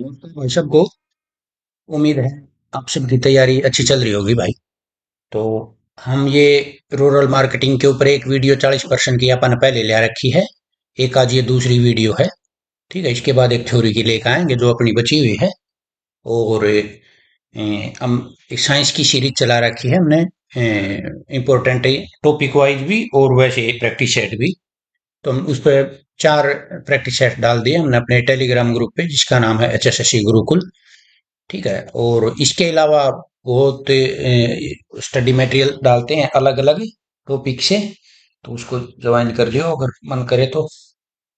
नमस्कार भाई सबको। उम्मीद है आप सबकी तैयारी अच्छी चल रही होगी भाई। तो हम ये रूरल मार्केटिंग के ऊपर एक वीडियो 40% की अपन पहले ले रखी है। एक आज ये दूसरी वीडियो है। ठीक है, इसके बाद एक थ्योरी की लेकर आएंगे जो अपनी बची हुई है। और हम एक साइंस की सीरीज चला रखी है हमने, इम्पोर्टेंट टॉपिक वाइज भी और वैसे प्रैक्टिस सेट भी। तो हम उस पर 4 प्रैक्टिस सेट डाल दिए हमने अपने टेलीग्राम ग्रुप पे, जिसका नाम है HSSC गुरुकुल। ठीक है, और इसके अलावा बहुत स्टडी मटेरियल डालते हैं अलग अलग टॉपिक से। तो उसको ज्वाइन कर लियो अगर मन करे तो।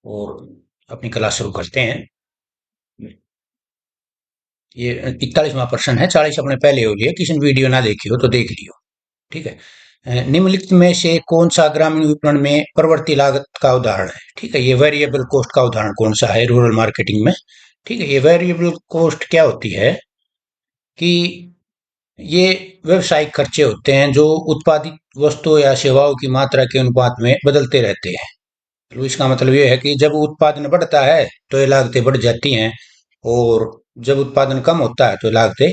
और अपनी क्लास शुरू करते हैं। ये 41वां प्रश्न है, 40 अपने पहले हो लिए, किसी ने वीडियो ना देखी हो तो देख लियो। ठीक है। निम्नलिखित में से कौन सा ग्रामीण विपणन में प्रवृत्ति लागत का उदाहरण है? ठीक है, ये वेरिएबल कॉस्ट का उदाहरण कौन सा है रूरल मार्केटिंग में? ठीक है, ये वेरिएबल कॉस्ट क्या होती है कि ये व्यावसायिक खर्चे होते हैं जो उत्पादित वस्तुओं या सेवाओं की मात्रा के अनुपात में बदलते रहते हैं। तो इसका मतलब ये है कि जब उत्पादन बढ़ता है तो ये लागतें बढ़ जाती हैं, और जब उत्पादन कम होता है तो लागतें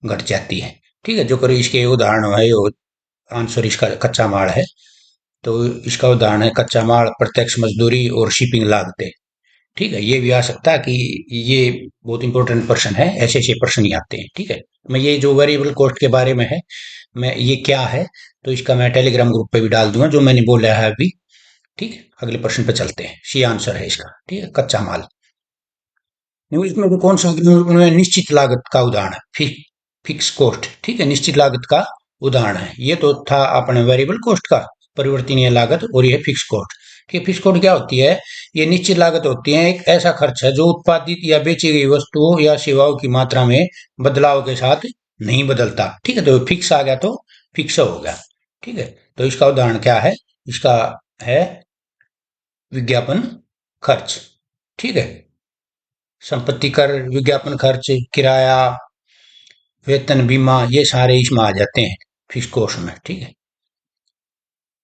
घट जाती हैं। ठीक है, जो करो इसके उदाहरण है, ये आंसर इसका कच्चा माल है। तो इसका उदाहरण है कच्चा माल, प्रत्यक्ष मजदूरी और शिपिंग लागतें। ठीक है, ये भी आ सकता है कि ये बहुत इंपॉर्टेंट प्रश्न है, ऐसे ऐसे प्रश्न ही आते हैं। ठीक है, मैं ये जो वेरिएबल कॉस्ट के बारे में है, मैं ये क्या है, तो इसका मैं टेलीग्राम ग्रुप पे भी डाल दूंगा जो मैंने बोला है अभी। ठीक है, अगले प्रश्न पे चलते हैं। सी आंसर है इसका। ठीक है, कच्चा माल। इसमें तो कौन सा उन्होंने निश्चित लागत का उदाहरण है, फिक्स कॉस्ट। ठीक है, निश्चित लागत का उदाहरण है। ये तो था अपने वेरिएबल कॉस्ट का, परिवर्तनीय लागत, और ये फिक्स कॉस्ट। ठीक, फिक्स कॉस्ट क्या होती है? ये निश्चित लागत होती है, एक ऐसा खर्च है जो उत्पादित या बेची गई वस्तुओं या सेवाओं की मात्रा में बदलाव के साथ नहीं बदलता। ठीक है, तो फिक्स आ गया तो फिक्स हो गया। ठीक है, तो इसका उदाहरण क्या है? इसका है विज्ञापन खर्च। ठीक है, संपत्ति कर, विज्ञापन खर्च, किराया, वेतन, बीमा, ये सारे इसमें आ जाते हैं फिक्स कॉस्ट में। ठीक है,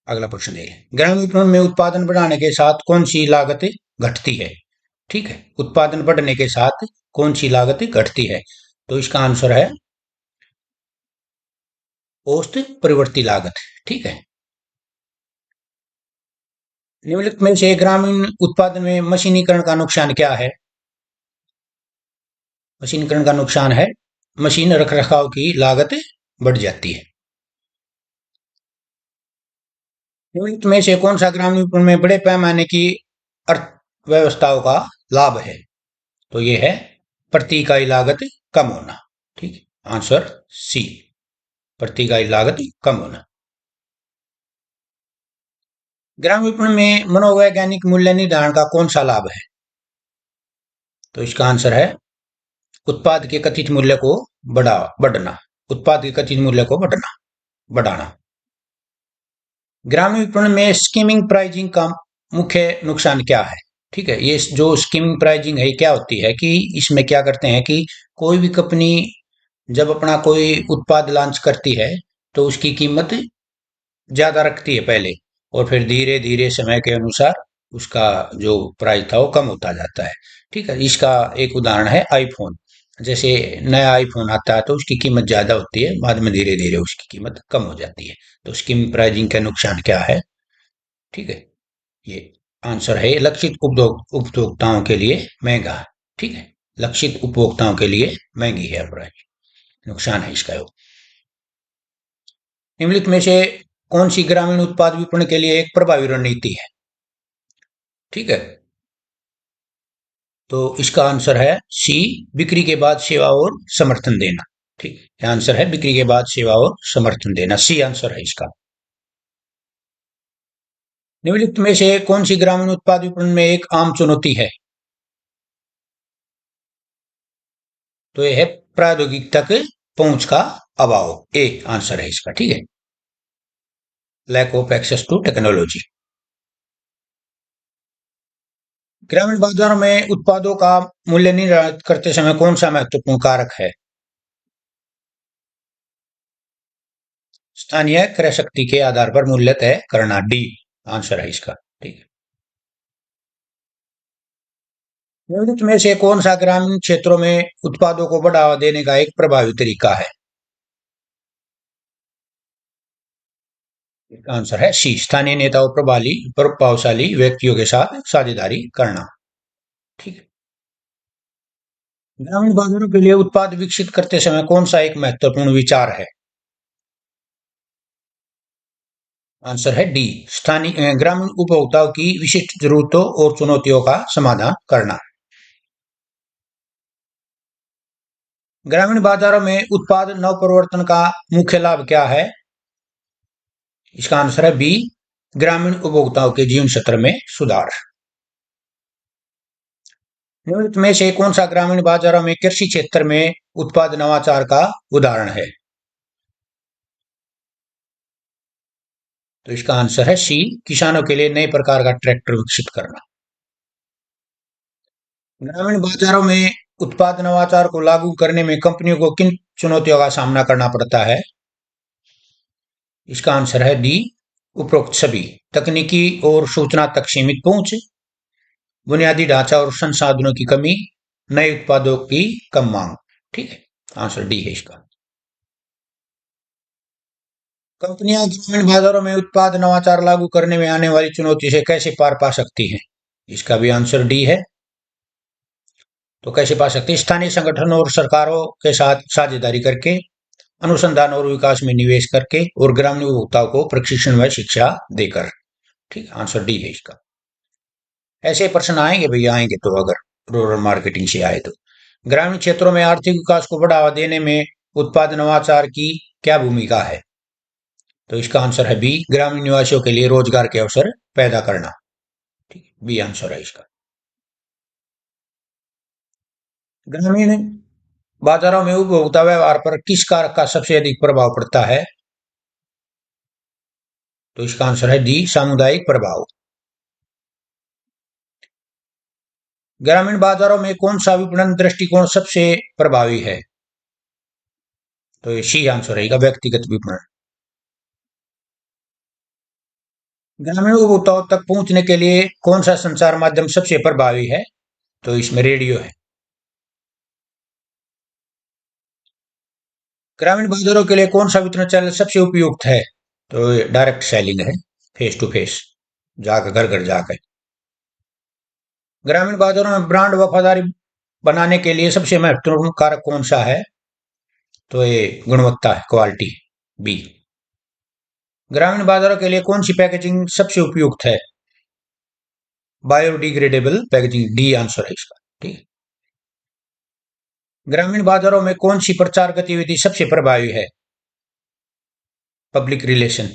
अगला प्रश्न देखिए। ग्रामीण विपणन में उत्पादन बढ़ाने के साथ कौन सी लागत घटती है? ठीक है, उत्पादन बढ़ने के साथ कौन सी लागत घटती है? तो इसका आंसर है औसत परिवर्ती लागत। ठीक है, निम्नलिखित में से ग्रामीण उत्पादन में मशीनीकरण का नुकसान क्या है? मशीनीकरण का नुकसान है मशीन रखरखाव की लागत बढ़ जाती है। निम्नलिखित में से कौन सा ग्रामीण विपणन में बड़े पैमाने की अर्थव्यवस्थाओं का लाभ है? तो ये है प्रति इकाई लागत कम होना। ठीक है, आंसर सी, प्रति इकाई लागत कम होना। ग्रामीण विपणन में मनोवैज्ञानिक मूल्य निर्धारण का कौन सा लाभ है? तो इसका आंसर है उत्पाद के कथित मूल्य को बढ़ना। उत्पाद के कथित मूल्य को बढ़ाना। ग्रामीण विपणन में स्कीमिंग प्राइजिंग का मुख्य नुकसान क्या है? ठीक है, ये जो स्कीमिंग प्राइजिंग है क्या होती है कि इसमें क्या करते हैं कि कोई भी कंपनी जब अपना कोई उत्पाद लॉन्च करती है तो उसकी कीमत ज्यादा रखती है पहले, और फिर धीरे धीरे समय के अनुसार उसका जो प्राइस था वो कम होता जाता है। ठीक है, इसका एक उदाहरण है आईफोन। जैसे नया आईफोन आता है तो उसकी कीमत ज्यादा होती है, बाद में धीरे धीरे उसकी कीमत कम हो जाती है। तो स्कीम प्राइजिंग का नुकसान क्या है? ठीक है, ये आंसर है लक्षित उपभोक्ताओं के लिए महंगा है। ठीक है, लक्षित उपभोक्ताओं के लिए महंगी है प्राइस, नुकसान है इसका। निम्नलिखित में से कौन सी ग्रामीण उत्पाद विपणन के लिए एक प्रभावी रणनीति है? ठीक है, तो इसका आंसर है सी, बिक्री के बाद सेवा और समर्थन देना। ठीक है, आंसर है बिक्री के बाद सेवा और समर्थन देना, सी आंसर है इसका। निम्नलिखित में से कौन सी ग्रामीण उत्पाद विपणन में एक आम चुनौती है? तो यह है प्रौद्योगिकी तक पहुंच का अभाव, ए आंसर है इसका। ठीक है, lack of access to technology. ग्रामीण बाजारों में उत्पादों का मूल्य निर्धारित करते समय कौन सा महत्वपूर्ण कारक है? स्थानीय क्रय शक्ति के आधार पर मूल्य तय करना, डी आंसर है इसका। ठीक है, निम्नलिखित में से कौन सा ग्रामीण क्षेत्रों में उत्पादों को बढ़ावा देने का एक प्रभावी तरीका है? इसका आंसर है सी, स्थानीय नेताओं प्रभावशाली व्यक्तियों के साथ साझेदारी करना। ठीक है। ग्रामीण बाजारों के लिए उत्पाद विकसित करते समय कौन सा एक महत्वपूर्ण विचार है? आंसर है डी, स्थानीय ग्रामीण उपभोक्ताओं की विशिष्ट जरूरतों और चुनौतियों का समाधान करना। ग्रामीण बाजारों में उत्पाद नवप्रवर्तन का मुख्य लाभ क्या है? इसका आंसर है बी, ग्रामीण उपभोक्ताओं के जीवन स्तर में सुधार। निम्नलिखित में से कौन सा ग्रामीण बाजारों में कृषि क्षेत्र में उत्पाद नवाचार का उदाहरण है? तो इसका आंसर है सी, किसानों के लिए नए प्रकार का ट्रैक्टर विकसित करना। ग्रामीण बाजारों में उत्पाद नवाचार को लागू करने में कंपनियों को किन चुनौतियों का सामना करना पड़ता है? इसका आंसर है डी, उपरोक्त सभी। तकनीकी और सूचना तक सीमित पहुंच, बुनियादी ढांचा और संसाधनों की कमी, नए उत्पादों की कम मांग। ठीक है, आंसर डी है इसका। कंपनियां ग्रामीण बाजारों में उत्पाद नवाचार लागू करने में आने वाली चुनौती से कैसे पार पा सकती हैं? इसका भी आंसर डी है। तो कैसे पा सकते हैं? स्थानीय संगठन और सरकारों के साथ साझेदारी करके, अनुसंधान और विकास में निवेश करके और ग्रामीण उपभोक्ताओं को प्रशिक्षण व शिक्षा देकर। ठीक, आंसर डी है इसका। ऐसे प्रश्न आएंगे भैया, आएंगे तो, अगर रूरल मार्केटिंग से आए तो। ग्रामीण क्षेत्रों में आर्थिक विकास को बढ़ावा देने में उत्पाद नवाचार की क्या भूमिका है? तो इसका आंसर है बी, ग्रामीण निवासियों के लिए रोजगार के अवसर पैदा करना। ठीक, बी आंसर है इसका। ग्रामीण बाजारों में उपभोक्ता व्यवहार पर किस कारक का सबसे अधिक प्रभाव पड़ता है? तो इसका आंसर है डी, सामुदायिक प्रभाव। ग्रामीण बाजारों में कौन सा विपणन दृष्टिकोण सबसे प्रभावी है? तो ये सी आंसर रहेगा, व्यक्तिगत विपणन। ग्रामीण उपभोक्ताओं तक पहुंचने के लिए कौन सा संचार माध्यम सबसे प्रभावी है? तो इसमें रेडियो है। ग्रामीण बाजारों के लिए कौन सा वितरण चैनल सबसे उपयुक्त है? तो ये डायरेक्ट सेलिंग है, फेस टू फेस, जाकर घर घर जाकर। ग्रामीण बाजारों में ब्रांड वफादारी बनाने के लिए सबसे महत्वपूर्ण कारक कौन सा है? तो ये गुणवत्ता है, क्वालिटी, बी। ग्रामीण बाजारों के लिए कौन सी पैकेजिंग सबसे उपयुक्त है? बायोडिग्रेडेबल पैकेजिंग, डी आंसर है इसका। ठीक है। ग्रामीण बाजारों में कौन सी प्रचार गतिविधि सबसे प्रभावी है? पब्लिक रिलेशन,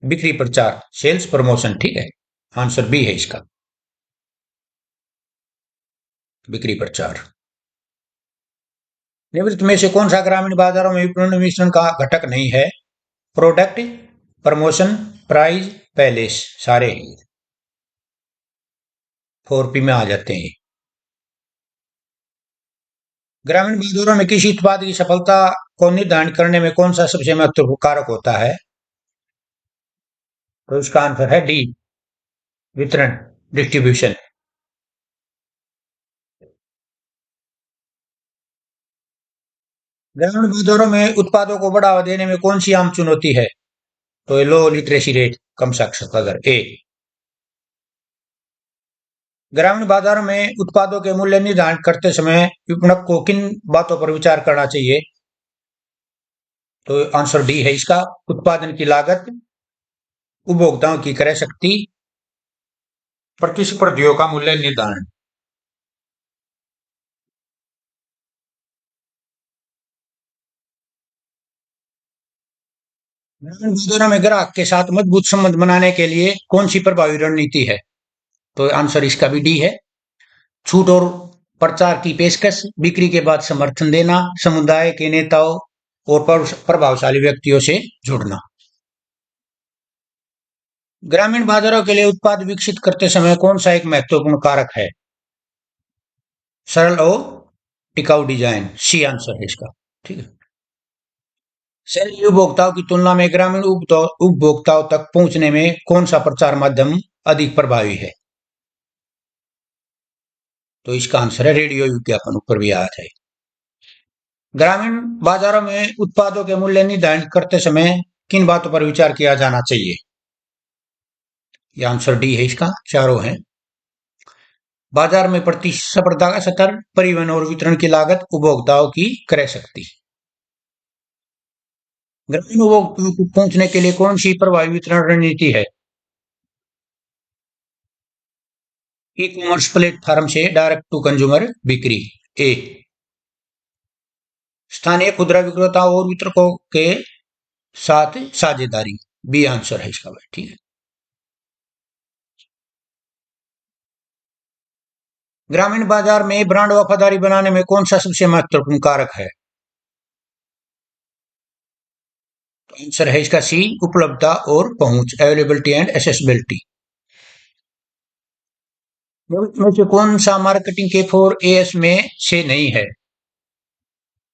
बिक्री प्रचार, सेल्स प्रमोशन। ठीक है, आंसर बी है इसका, बिक्री प्रचार। निम्नलिखित में से कौन सा ग्रामीण बाजारों में विपणन मिश्रण का घटक नहीं है? प्रोडक्ट, प्रमोशन, प्राइस, पैलेस, सारे 4P में आ जाते हैं। ग्रामीण बाजारों में किसी उत्पाद की सफलता को निर्धारित करने में कौन सा सबसे महत्वपूर्ण कारक होता है? तो इसका आंसर है डी, वितरण, डिस्ट्रीब्यूशन। ग्रामीण बाजारों में उत्पादों को बढ़ावा देने में कौन सी आम चुनौती है? तो ये लो लिटरेसी रेट, कम साक्षरता दर, ए। ग्रामीण बाजारों में उत्पादों के मूल्य निर्धारण करते समय विपणक को किन बातों पर विचार करना चाहिए? तो आंसर डी है इसका, उत्पादन की लागत, उपभोक्ताओं की क्रय शक्ति, प्रतिस्पर्धियों का मूल्य निर्धारण। ग्रामीण बाजारों में ग्राहक के साथ मजबूत संबंध बनाने के लिए कौन सी प्रभावी रणनीति है? तो आंसर इसका भी डी है, छूट और प्रचार की पेशकश, बिक्री के बाद समर्थन देना, समुदाय के नेताओं और प्रभावशाली व्यक्तियों से जुड़ना। ग्रामीण बाजारों के लिए उत्पाद विकसित करते समय कौन सा एक महत्वपूर्ण कारक है? सरल और टिकाऊ डिजाइन, सी आंसर है इसका। ठीक है। शहरी उपभोक्ताओं की तुलना में ग्रामीण उपभोक्ताओं तक पहुंचने में कौन सा प्रचार माध्यम अधिक प्रभावी है? तो इसका आंसर है रेडियो विज्ञापन, ऊपर भी आया था। ग्रामीण बाजारों में उत्पादों के मूल्य निर्धारित करते समय किन बातों पर विचार किया जाना चाहिए? ये आंसर डी है इसका, चारों हैं। बाजार में प्रतिस्पर्धा का स्तर, परिवहन और वितरण की लागत, उपभोक्ताओं की क्रय शक्ति। ग्रामीण उपभोक्ताओं को पहुंचने के लिए कौन सी प्रभावी वितरण रणनीति है? ई कॉमर्स प्लेटफॉर्म से डायरेक्ट टू कंज्यूमर बिक्री। ए। स्थानीय खुदरा विक्रेताओं और वितरकों के साथ साझेदारी। बी आंसर है इसका भाई, ठीक है। ग्रामीण बाजार में ब्रांड वफादारी बनाने में कौन सा सबसे महत्वपूर्ण कारक है? तो आंसर है इसका सी, उपलब्धता और पहुंच, अवेलेबिलिटी एंड एक्सेसिबिलिटी। में से कौन सा मार्केटिंग के 4 एस में से नहीं है?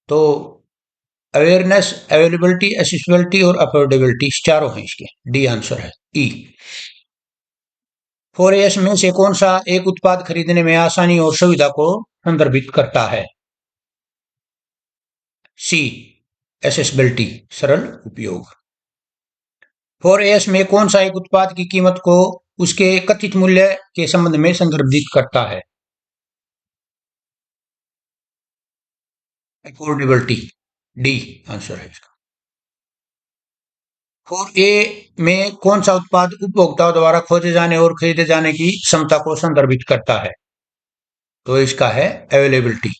तो अवेयरनेस, अवेलेबिलिटी, एक्सेसिबिलिटी और अफोर्डेबिलिटी, चारों हैं इसके। डी आंसर है, ई। 4 एस में से कौन सा एक उत्पाद खरीदने में आसानी और सुविधा को संदर्भित करता है? सी, एक्सेसिबिलिटी, सरल उपयोग। 4 एस में कौन सा एक उत्पाद की कीमत को उसके कथित मूल्य के संबंध में संदर्भित करता है? अफोर्डेबिलिटी, डी आंसर है इसका। 4 ए में कौन सा उत्पाद उपभोक्ताओं द्वारा खोजे जाने और खरीदे जाने की क्षमता को संदर्भित करता है? तो इसका है अवेलेबिलिटी।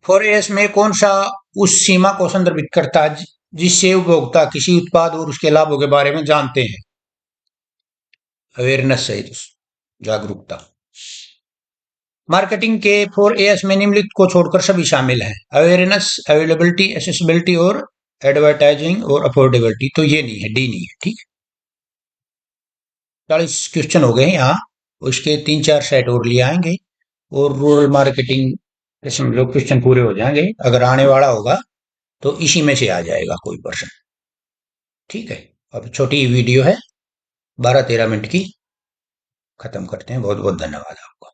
4 एस में कौन सा उस सीमा को संदर्भित करता है जिससे उपभोक्ता किसी उत्पाद और उसके लाभों के बारे में जानते हैं? अवेयरनेस है, जागरूकता। मार्केटिंग के 4 एस में निम्नलिखित को छोड़कर सभी शामिल हैं: अवेयरनेस, अवेलेबिलिटी, एक्सेसिबिलिटी और एडवर्टाइजिंग और अफोर्डेबिलिटी। तो ये नहीं है, डी नहीं है, ठीक है। 40 क्वेश्चन हो गए यहाँ, उसके 3-4 सेट और ले आएंगे और रूरल मार्केटिंग के समझो क्वेश्चन पूरे हो जाएंगे। अगर आने वाला होगा तो इसी में से आ जाएगा कोई पर्सन, ठीक है। अब छोटी वीडियो है, 12-13 मिनट की, खत्म करते हैं। बहुत बहुत धन्यवाद आपका।